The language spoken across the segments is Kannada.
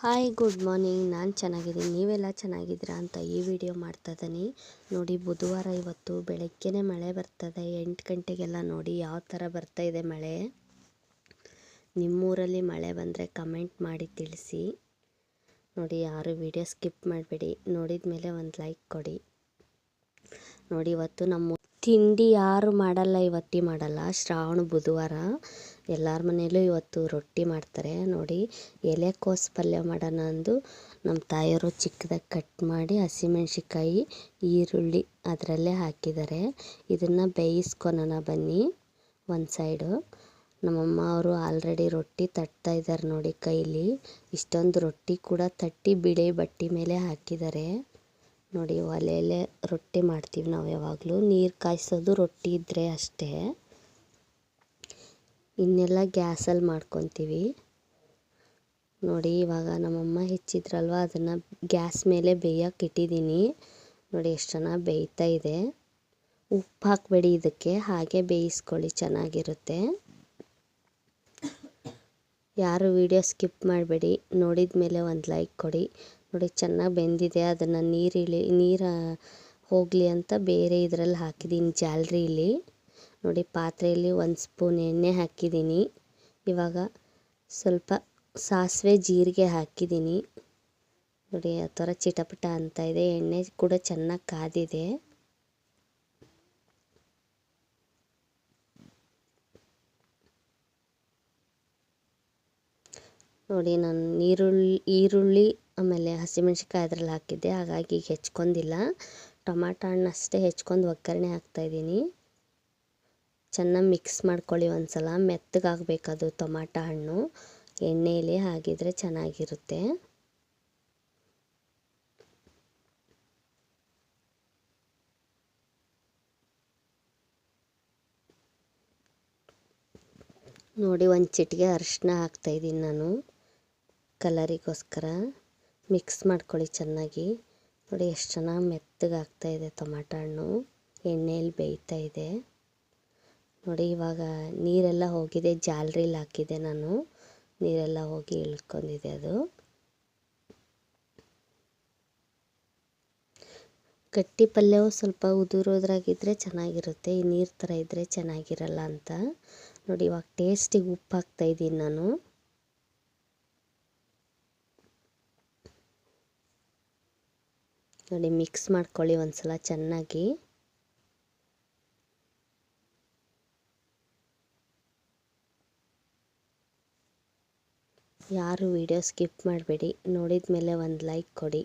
Hi good morning. ನಾನು ಚೆನ್ನಾಗಿದ್ದೀನಿ, ನೀವೆಲ್ಲ ಚೆನ್ನಾಗಿದ್ದೀರಾ ಅಂತ ಈ ವಿಡಿಯೋ ಮಾಡ್ತಾ ಇದ್ದೀನಿ. ನೋಡಿ, ಬುಧವಾರ ಇವತ್ತು ಬೆಳಗ್ಗೆನೇ ಮಳೆ ಬರ್ತದೆ. 8 ಗಂಟೆಗೆಲ್ಲ ನೋಡಿ ಯಾವ ಥರ ಬರ್ತಾಯಿದೆ ಮಳೆ. ನಿಮ್ಮೂರಲ್ಲಿ ಮಳೆ ಬಂದರೆ ಕಮೆಂಟ್ ಮಾಡಿ ತಿಳಿಸಿ. ನೋಡಿ, ಯಾರು ವಿಡಿಯೋ ಸ್ಕಿಪ್ ಮಾಡಬೇಡಿ, ನೋಡಿದ ಮೇಲೆ ಒಂದು ಲೈಕ್ ಕೊಡಿ. ನೋಡಿ, ಇವತ್ತು ನಮ್ಮ ತಿಂಡಿ ಯಾರು ಮಾಡಲ್ಲ, ಇವತ್ತಿ ಮಾಡಲ್ಲ. ಶ್ರಾವಣ ಬುಧವಾರ ಎಲ್ಲರ ಮನೆಯಲ್ಲೂ ಇವತ್ತು ರೊಟ್ಟಿ ಮಾಡ್ತಾರೆ. ನೋಡಿ, ಎಲೆಕೋಸು ಪಲ್ಯ ಮಾಡೋಣ ಅಂದು ನಮ್ಮ ತಾಯಿಯವರು ಚಿಕ್ಕದಾಗಿ ಕಟ್ ಮಾಡಿ ಹಸಿಮೆಣ್ಸಿಕಾಯಿ ಈರುಳ್ಳಿ ಅದರಲ್ಲೇ ಹಾಕಿದ್ದಾರೆ. ಇದನ್ನು ಬೇಯಿಸ್ಕೊಳೋಣ ಬನ್ನಿ ಒಂದು ಸೈಡು. ನಮ್ಮಮ್ಮ ಅವರು ಆಲ್ರೆಡಿ ರೊಟ್ಟಿ ತಟ್ತಾ ಇದ್ದಾರೆ. ನೋಡಿ, ಕೈಲಿ ಇಷ್ಟೊಂದು ರೊಟ್ಟಿ ಕೂಡ ತಟ್ಟಿ ಬಿಳಿ ಬಟ್ಟೆ ಮೇಲೆ ಹಾಕಿದ್ದಾರೆ. ನೋಡಿ, ಒಲೆಯಲ್ಲೇ ರೊಟ್ಟಿ ಮಾಡ್ತೀವಿ ನಾವು ಯಾವಾಗಲೂ. ನೀರು ಕಾಯಿಸೋದು ರೊಟ್ಟಿ ಇದ್ದರೆ ಅಷ್ಟೇ, ಇನ್ನೆಲ್ಲ ಗ್ಯಾಸಲ್ಲಿ ಮಾಡ್ಕೊತೀವಿ. ನೋಡಿ, ಇವಾಗ ನಮ್ಮಮ್ಮ ಹೆಚ್ಚಿದ್ರಲ್ವ ಅದನ್ನು ಗ್ಯಾಸ್ ಮೇಲೆ ಬೇಯಕ್ಕೆ ಇಟ್ಟಿದ್ದೀನಿ. ನೋಡಿ, ಎಷ್ಟು ಚೆನ್ನಾಗಿ ಬೇಯ್ತಾ ಇದೆ. ಉಪ್ಪು ಹಾಕಬೇಡಿ ಇದಕ್ಕೆ, ಹಾಗೆ ಬೇಯಿಸ್ಕೊಳ್ಳಿ, ಚೆನ್ನಾಗಿರುತ್ತೆ. ಯಾರು ವಿಡಿಯೋ ಸ್ಕಿಪ್ ಮಾಡಬೇಡಿ, ನೋಡಿದ ಮೇಲೆ ಒಂದು ಲೈಕ್ ಕೊಡಿ. ನೋಡಿ, ಚೆನ್ನಾಗಿ ಬೆಂದಿದೆ. ಅದನ್ನು ನೀರು ಹೋಗಲಿ ಅಂತ ಬೇರೆ ಇದರಲ್ಲಿ ಹಾಕಿದ್ದೀನಿ, ಜಾಲರಿಲಿ. ನೋಡಿ, ಪಾತ್ರೆಯಲ್ಲಿ 1 ಸ್ಪೂನ್ ಎಣ್ಣೆ ಹಾಕಿದ್ದೀನಿ. ಇವಾಗ ಸ್ವಲ್ಪ ಸಾಸಿವೆ ಜೀರಿಗೆ ಹಾಕಿದ್ದೀನಿ. ನೋಡಿ, ಆ ಥರ ಚಿಟಪಟ ಅಂತ ಇದೆ. ಎಣ್ಣೆ ಕೂಡ ಚೆನ್ನಾಗಿ ಕಾದಿದೆ. ನೋಡಿ, ನಾನು ಈರುಳ್ಳಿ ಆಮೇಲೆ ಹಸಿಮೆಣ್ಸಿಕಾಯಿ ಅದರಲ್ಲಿ ಹಾಕಿದ್ದೆ, ಹಾಗಾಗಿ ಈಗ ಹೆಚ್ಕೊಂಡಿಲ್ಲ. ಟೊಮಾಟೊ ಹಣ್ಣು ಅಷ್ಟೇ ಹೆಚ್ಕೊಂಡು ಒಗ್ಗರಣೆ ಹಾಕ್ತಾಯಿದ್ದೀನಿ. ಚೆನ್ನಾಗಿ ಮಿಕ್ಸ್ ಮಾಡ್ಕೊಳ್ಳಿ ಒಂದು ಸಲ. ಮೆತ್ತಗಾಗಬೇಕದು ಟೊಮಾಟೊ ಹಣ್ಣು ಎಣ್ಣೆಯಲ್ಲಿ, ಹಾಗಿದ್ರೆ ಚೆನ್ನಾಗಿರುತ್ತೆ. ನೋಡಿ, ಒಂದು ಚಿಟಿಕೆ ಅರಿಶಿನ ಹಾಕ್ತಾಯಿದ್ದೀನಿ ನಾನು, ಕಲರಿಗೋಸ್ಕರ. ಮಿಕ್ಸ್ ಮಾಡ್ಕೊಳ್ಳಿ ಚೆನ್ನಾಗಿ. ನೋಡಿ, ಎಷ್ಟು ಚೆನ್ನಾಗಿ ಮೆತ್ತಗಾಗ್ತಾಯಿದೆ ಟೊಮಾಟೊ ಹಣ್ಣು, ಎಣ್ಣೆಯಲ್ಲಿ ಬೇಯ್ತಾ ಇದೆ. ನೋಡಿ, ಇವಾಗ ನೀರೆಲ್ಲ ಹೋಗಿದೆ, ಜಾಲರಿಲಿ ಹಾಕಿದೆ ನಾನು, ನೀರೆಲ್ಲ ಹೋಗಿ ಇಳ್ಕೊಂಡಿದೆ ಅದು. ಗಟ್ಟಿ ಪಲ್ಯವು ಸ್ವಲ್ಪ ಉದುರೋದ್ರಾಗಿದ್ದರೆ ಚೆನ್ನಾಗಿರುತ್ತೆ, ಈ ನೀರು ಥರ ಇದ್ದರೆ ಚೆನ್ನಾಗಿರಲ್ಲ ಅಂತ. ನೋಡಿ, ಇವಾಗ ಟೇಸ್ಟಿಗೆ ಉಪ್ಪು ಹಾಕ್ತಾಯಿದ್ದೀನಿ ನಾನು. ನೋಡಿ, ಮಿಕ್ಸ್ ಮಾಡ್ಕೊಳ್ಳಿ ಒಂದು ಸಲ ಚೆನ್ನಾಗಿ. ಯಾರು ವಿಡಿಯೋ ಸ್ಕಿಪ್ ಮಾಡಬೇಡಿ, ನೋಡಿದ ಮೇಲೆ ಒಂದು ಲೈಕ್ ಕೊಡಿ.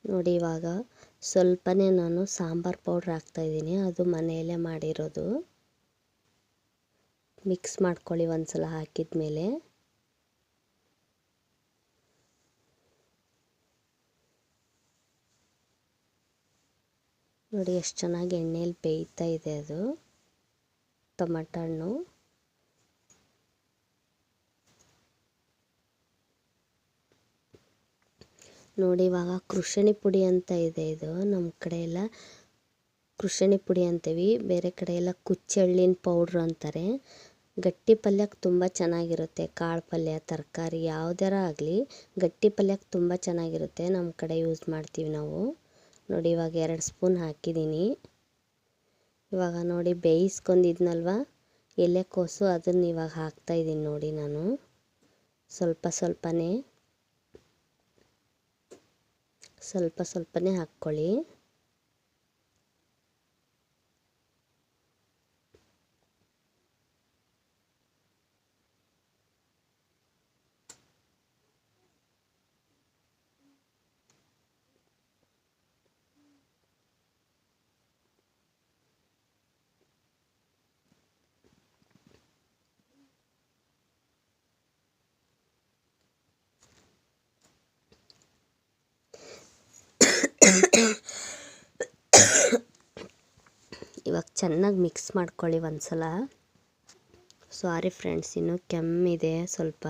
ನೋಡಿ, ಇವಾಗ ಸ್ವಲ್ಪನೇ ನಾನು ಸಾಂಬಾರು ಪೌಡ್ರ್ ಹಾಕ್ತಾಯಿದ್ದೀನಿ, ಅದು ಮನೆಯಲ್ಲೇ ಮಾಡಿರೋದು. ಮಿಕ್ಸ್ ಮಾಡ್ಕೊಳ್ಳಿ ಒಂದು ಸಲ ಹಾಕಿದ ಮೇಲೆ. ನೋಡಿ, ಎಷ್ಟು ಚೆನ್ನಾಗಿ ಎಣ್ಣೆಯಲ್ಲಿ ಬೇಯ್ತಾ ಇದೆ ಅದು ಟೊಮಾಟೊ ಹಣ್ಣು. ನೋಡಿ, ಇವಾಗ ಕೃಷಣಿ ಪುಡಿ ಅಂತ ಇದೆ, ಇದು ನಮ್ಮ ಕಡೆ ಎಲ್ಲ ಕೃಷಣಿ ಪುಡಿ ಅಂತೀವಿ, ಬೇರೆ ಕಡೆ ಎಲ್ಲ ಕುಚ್ಚೆಳ್ಳಿನ ಪೌಡ್ರು ಅಂತಾರೆ. ಗಟ್ಟಿ ಪಲ್ಯಕ್ಕೆ ತುಂಬ ಚೆನ್ನಾಗಿರುತ್ತೆ. ಕಾಳು ಪಲ್ಯ, ತರಕಾರಿ ಯಾವುದಾರ ಆಗಲಿ ಗಟ್ಟಿ ಪಲ್ಯಕ್ಕೆ ತುಂಬ ಚೆನ್ನಾಗಿರುತ್ತೆ. ನಮ್ಮ ಕಡೆ ಯೂಸ್ ಮಾಡ್ತೀವಿ ನಾವು. ನೋಡಿ, ಇವಾಗ 2 ಸ್ಪೂನ್ ಹಾಕಿದ್ದೀನಿ. ಇವಾಗ ನೋಡಿ, ಬೇಯಿಸ್ಕೊಂಡಿದ್ನಲ್ವ ಎಲೆಕೋಸು, ಅದನ್ನು ಇವಾಗ ಹಾಕ್ತಾಯಿದ್ದೀನಿ. ನೋಡಿ, ನಾನು ಸ್ವಲ್ಪನೇ ಹಾಕ್ಕೊಳ್ಳಿ. ಇವಾಗ ಚೆನ್ನಾಗಿ ಮಿಕ್ಸ್ ಮಾಡ್ಕೊಳ್ಳಿ ಒಂದು ಸಲ. ಸಾರಿ ಫ್ರೆಂಡ್ಸ್, ಇನ್ನೂ ಕೆಮ್ಮಿದೆ ಸ್ವಲ್ಪ.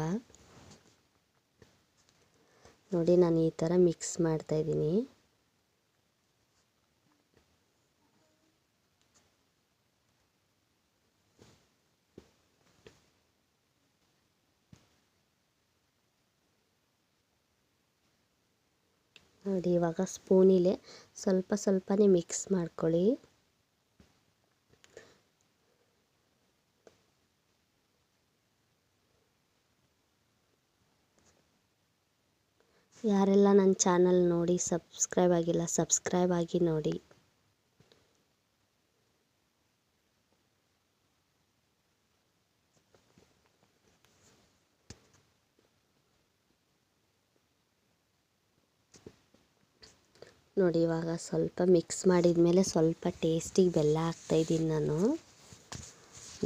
ನೋಡಿ, ನಾನು ಈ ಥರ ಮಿಕ್ಸ್ ಮಾಡ್ತಾಯಿದ್ದೀನಿ. ನೋಡಿ ಇವಾಗ ಸ್ಪೂನಿಲೆ ಸ್ವಲ್ಪ ಸ್ವಲ್ಪನೇ ಮಿಕ್ಸ್ ಮಾಡ್ಕೊಳ್ಳಿ. ಯಾರೆಲ್ಲ ನನ್ನ ಚಾನಲ್ ನೋಡಿ ಸಬ್ಸ್ಕ್ರೈಬ್ ಆಗಿಲ್ಲ ಸಬ್ಸ್ಕ್ರೈಬ್ ಆಗಿ ನೋಡಿ. ನೋಡಿ ಇವಾಗ ಸ್ವಲ್ಪ ಮಿಕ್ಸ್ ಮಾಡಿದ ಮೇಲೆ ಸ್ವಲ್ಪ ಟೇಸ್ಟಿಗೆ ಬೆಲ್ಲ ಹಾಕ್ತಾಯಿದ್ದೀನಿ ನಾನು.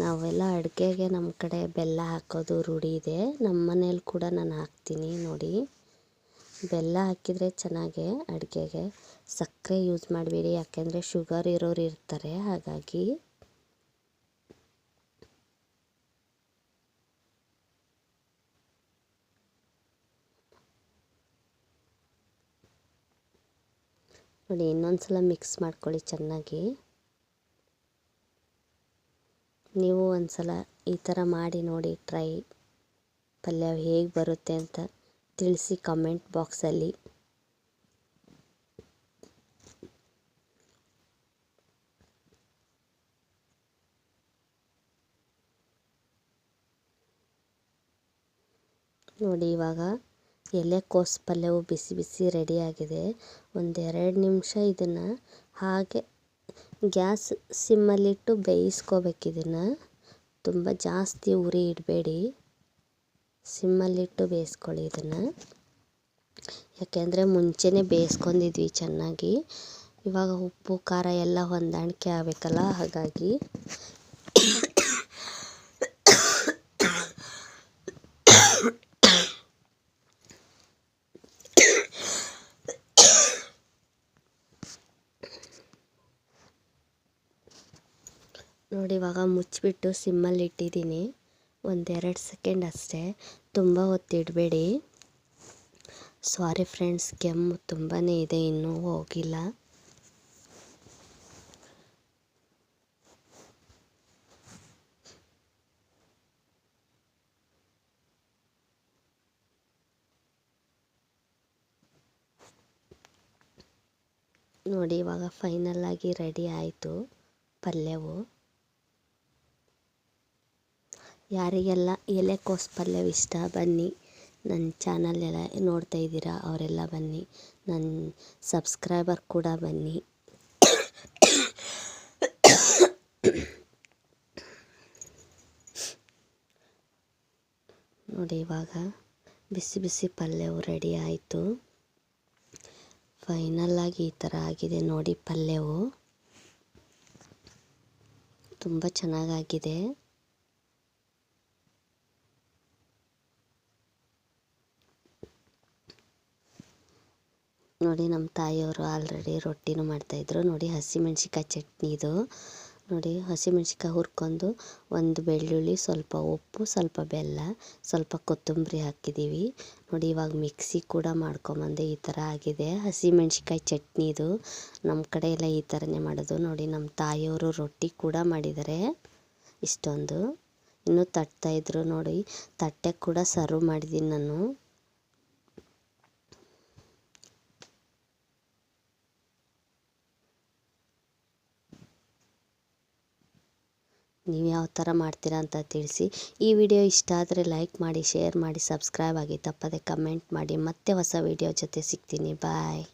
ನಾವೆಲ್ಲ ಅಡುಗೆಗೆ ನಮ್ಮ ಕಡೆ ಬೆಲ್ಲ ಹಾಕೋದು ರೂಢಿ ಇದೆ. ನಮ್ಮ ಮನೇಲಿ ಕೂಡ ನಾನು ಹಾಕ್ತೀನಿ. ನೋಡಿ ಬೆಲ್ಲ ಹಾಕಿದರೆ ಚೆನ್ನಾಗೆ ಅಡುಗೆಗೆ. ಸಕ್ಕರೆ ಯೂಸ್ ಮಾಡಬೇಡಿ, ಯಾಕೆಂದರೆ ಶುಗರ್ ಇರೋರು ಇರ್ತಾರೆ. ಹಾಗಾಗಿ ನೋಡಿ ಇನ್ನೊಂದು ಸಲ ಮಿಕ್ಸ್ ಮಾಡ್ಕೊಳ್ಳಿ ಚೆನ್ನಾಗಿ. ನೀವು ಒಂದು ಸಲ ಈ ಥರ ಮಾಡಿ ನೋಡಿ, ಟ್ರೈ ಪಲ್ಯ ಹೇಗೆ ಬರುತ್ತೆ ಅಂತ ತಿಳಿಸಿ ಕಮೆಂಟ್ ಬಾಕ್ಸಲ್ಲಿ. ನೋಡಿ ಇವಾಗ ಎಲೆಕೋಸು ಪಲ್ಯವು ಬಿಸಿ ಬಿಸಿ ರೆಡಿಯಾಗಿದೆ. ಒಂದೆರಡು ನಿಮಿಷ ಇದನ್ನು ಹಾಗೆ ಗ್ಯಾಸ್ ಸಿಮ್ಮಲ್ಲಿಟ್ಟು ಬೇಯಿಸ್ಕೋಬೇಕು. ಇದನ್ನು ತುಂಬ ಜಾಸ್ತಿ ಉರಿ ಇಡಬೇಡಿ, ಸಿಮ್ಮಲ್ಲಿಟ್ಟು ಬೇಯಿಸ್ಕೊಳ್ಳಿ ಇದನ್ನು. ಯಾಕೆಂದರೆ ಮುಂಚೆನೇ ಬೇಯಿಸ್ಕೊಂಡಿದ್ವಿ ಚೆನ್ನಾಗಿ. ಇವಾಗ ಉಪ್ಪು ಖಾರ ಎಲ್ಲ ಹೊಂದಾಣಿಕೆ ಆಗಬೇಕಲ್ಲ, ಹಾಗಾಗಿ ನೋಡಿ ಇವಾಗ ಮುಚ್ಚಿಬಿಟ್ಟು ಸಿಮ್ಮಲ್ಲಿ ಇಟ್ಟಿದ್ದೀನಿ. 1-2 ಸೆಕೆಂಡ್ ಅಷ್ಟೇ, ತುಂಬ ಹೊತ್ತಿಡಬೇಡಿ. ಸಾರಿ ಫ್ರೆಂಡ್ಸ್, ಕೆಮ್ಮು ತುಂಬಾ ಇದೆ, ಇನ್ನೂ ಹೋಗಿಲ್ಲ. ನೋಡಿ ಇವಾಗ ಫೈನಲ್ ಆಗಿ ರೆಡಿ ಆಯಿತು ಪಲ್ಯವು. ಯಾರಿಗೆಲ್ಲ ಎಲೆಕೋಸು ಪಲ್ಯ ಇಷ್ಟ ಬನ್ನಿ, ನನ್ನ ಚಾನಲ್ ಎಲ್ಲ ನೋಡ್ತಾ ಇದ್ದೀರಾ ಅವರೆಲ್ಲ ಬನ್ನಿ. ನನ್ನ ಸಬ್ಸ್ಕ್ರೈಬರ್ ಕೂಡ ಬನ್ನಿ. ನೋಡಿ ಇವಾಗ ಬಿಸಿ ಬಿಸಿ ಪಲ್ಯವು ರೆಡಿ ಆಯಿತು. ಫೈನಲ್ ಆಗಿ ಈ ಥರ ಆಗಿದೆ ನೋಡಿ ಪಲ್ಯವು. ತುಂಬ ಚೆನ್ನಾಗಾಗಿದೆ. ನೋಡಿ ನಮ್ಮ ತಾಯಿಯವರು ಆಲ್ರೆಡಿ ರೊಟ್ಟಿನೂ ಮಾಡ್ತಾಯಿದ್ರು. ನೋಡಿ ಹಸಿಮೆಣ್ಸಿಕಾಯಿ ಚಟ್ನಿ ಇದು. ನೋಡಿ ಹಸಿಮೆಣ್ಸಿಕಾಯಿ ಹುರ್ಕೊಂಡು, ಒಂದು ಬೆಳ್ಳುಳ್ಳಿ, ಸ್ವಲ್ಪ ಉಪ್ಪು, ಸ್ವಲ್ಪ ಬೆಲ್ಲ, ಸ್ವಲ್ಪ ಕೊತ್ತಂಬರಿ ಹಾಕಿದ್ದೀವಿ. ನೋಡಿ ಇವಾಗ ಮಿಕ್ಸಿ ಕೂಡ ಮಾಡ್ಕೊಂಬಂದೆ. ಈ ಥರ ಆಗಿದೆ ಹಸಿಮೆಣ್ಸಿಕಾಯಿ ಚಟ್ನಿ ಇದು. ನಮ್ಮ ಕಡೆ ಎಲ್ಲ ಈ ಥರನೇ ಮಾಡೋದು. ನೋಡಿ ನಮ್ಮ ತಾಯಿಯವರು ರೊಟ್ಟಿ ಕೂಡ ಮಾಡಿದ್ದಾರೆ ಇಷ್ಟೊಂದು. ಇನ್ನೂ ತಟ್ತಾಯಿದ್ರು. ನೋಡಿ ತಟ್ಟೆ ಕೂಡ ಸರ್ವ್ ಮಾಡಿದ್ದೀನಿ ನಾನು. ನೀವು ಯಾವ ಥರ ಮಾಡ್ತೀರಾ ಅಂತ ತಿಳಿಸಿ. ಈ ವಿಡಿಯೋ ಇಷ್ಟ ಆದರೆ ಲೈಕ್ ಮಾಡಿ, ಶೇರ್ ಮಾಡಿ, ಸಬ್ಸ್ಕ್ರೈಬ್ ಆಗಿ, ತಪ್ಪದೆ ಕಮೆಂಟ್ ಮಾಡಿ. ಮತ್ತೆ ಹೊಸ ವಿಡಿಯೋ ಜೊತೆ ಸಿಗ್ತೀನಿ. ಬಾಯ್.